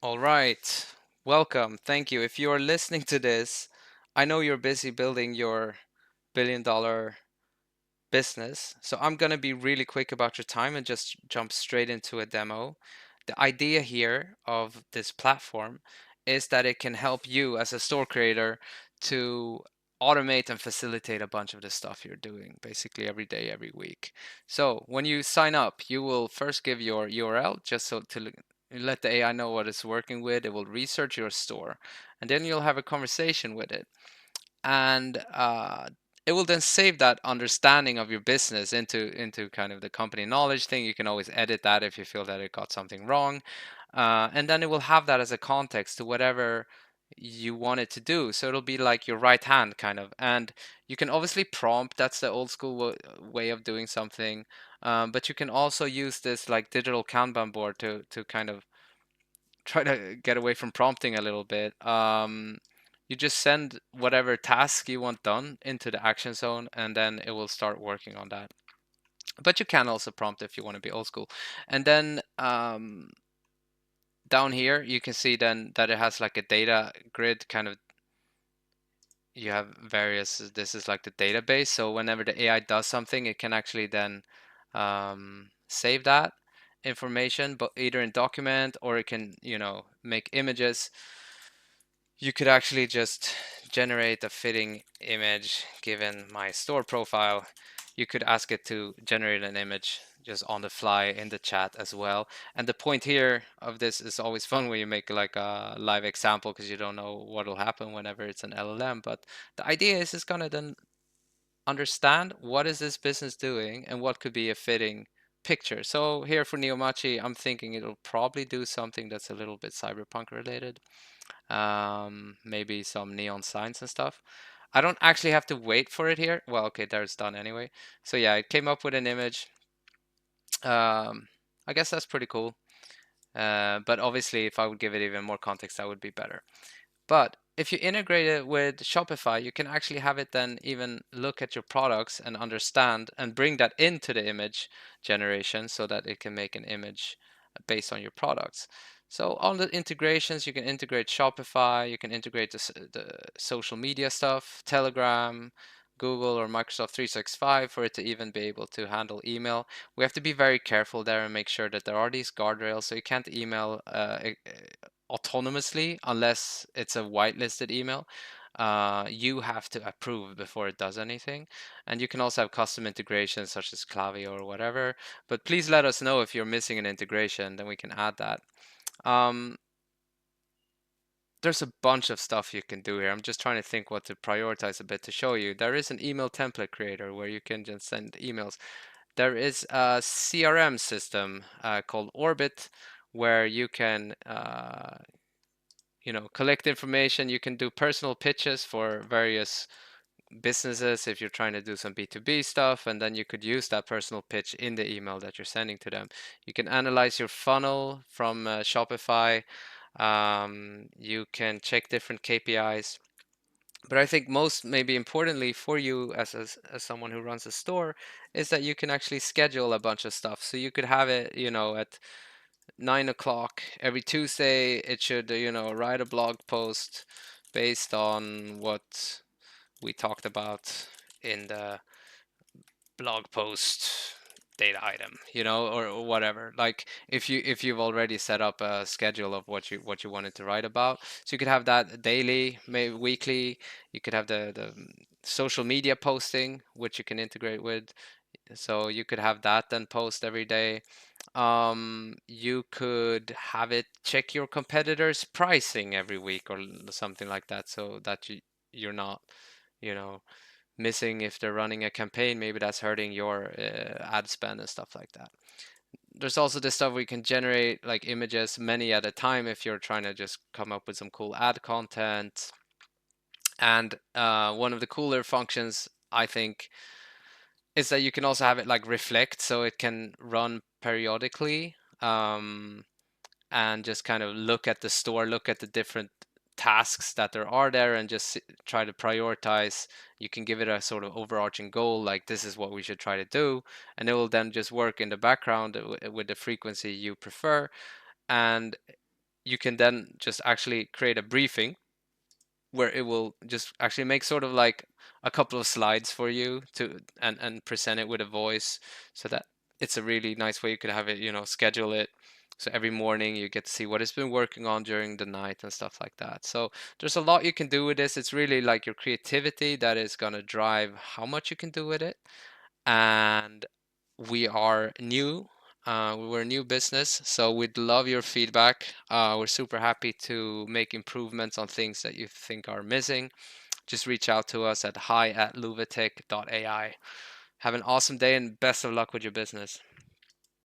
All right. Welcome. Thank you. If you are listening to this, I know you're busy building your billion-dollar business. So I'm going to be really quick about your time and just jump straight into a demo. The idea here of this platform is that it can help you as a store creator to automate and facilitate a bunch of the stuff you're doing basically every day, every week. So when you sign up, you will first give your URL just so to let the AI know what it's working with. It will research your store and then you'll have a conversation with it and it will then save that understanding of your business into kind of the company knowledge thing. You can always edit that if you feel that it got something wrong, and then it will have that as a context to whatever you want it to do. So it'll be like your right hand kind of, and you can obviously prompt. That's the old school way of doing something, but you can also use this like digital Kanban board to kind of try to get away from prompting a little bit. You just send whatever task you want done into the action zone, and then it will start working on that. But you can also prompt if you want to be old school. And then down here, you can see then that it has like a data grid kind of. You have various. This is like the database. So whenever the AI does something, it can actually then save that information, but either in document or it can, make images. You could actually just generate a fitting image given my store profile. You could ask it to generate an image just on the fly in the chat as well. And the point here of this is always fun when you make like a live example because you don't know what will happen whenever it's an LLM. But the idea is it's gonna then understand what is this business doing and what could be a fitting picture. So here for Neomachi, I'm thinking it'll probably do something that's a little bit cyberpunk related, maybe some neon signs and stuff. I don't actually have to wait for it here. Well, okay, there it's done anyway. So yeah, it came up with an image. I guess that's pretty cool. But obviously, if I would give it even more context, that would be better. But if you integrate it with Shopify, you can actually have it then even look at your products and understand and bring that into the image generation so that it can make an image based on your products. So all the integrations, you can integrate Shopify, you can integrate the social media stuff, Telegram, Google or Microsoft 365 for it to even be able to handle email. We have to be very careful there and make sure that there are these guardrails. So you can't email autonomously unless it's a whitelisted email. You have to approve before it does anything. And you can also have custom integrations such as Klaviyo or whatever. But please let us know if you're missing an integration, then we can add that. Um, there's a bunch of stuff you can do here. I'm just trying to think what to prioritize a bit to show you. There is an email template creator where you can just send emails. There is a CRM system called Orbit where you can collect information. You can do personal pitches for various businesses if you're trying to do some B2B stuff, and then you could use that personal pitch in the email that you're sending to them. You can analyze your funnel from Shopify. You can check different KPIs. But I think most, maybe importantly for you as someone who runs a store, is that you can actually schedule a bunch of stuff. So you could have it, at 9 o'clock every Tuesday. It should, write a blog post based on what we talked about in the blog post data item, or whatever. Like if you've already set up a schedule of what you wanted to write about, so you could have that daily, maybe weekly. You could have the social media posting, which you can integrate with. So you could have that then post every day. You could have it check your competitors' pricing every week or something like that, so that you're not, you know, missing if they're running a campaign. Maybe that's hurting your ad spend and stuff like that. There's also this stuff where you can generate like images, many at a time, if you're trying to just come up with some cool ad content. And one of the cooler functions, I think, is that you can also have it like reflect, so it can run periodically, and just kind of look at the store, look at the different tasks that there are there, and just try to prioritize. You can give it a sort of overarching goal, like this is what we should try to do, and it will then just work in the background with the frequency you prefer. And you can then just actually create a briefing where it will just actually make sort of like a couple of slides for you to and present it with a voice, so that it's a really nice way you could have it, schedule it. So every morning you get to see what it's been working on during the night and stuff like that. So there's a lot you can do with this. It's really like your creativity that is going to drive how much you can do with it. And we are new. We're a new business, so we'd love your feedback. We're super happy to make improvements on things that you think are missing. Just reach out to us at hi@luvatech.ai. Have an awesome day and best of luck with your business.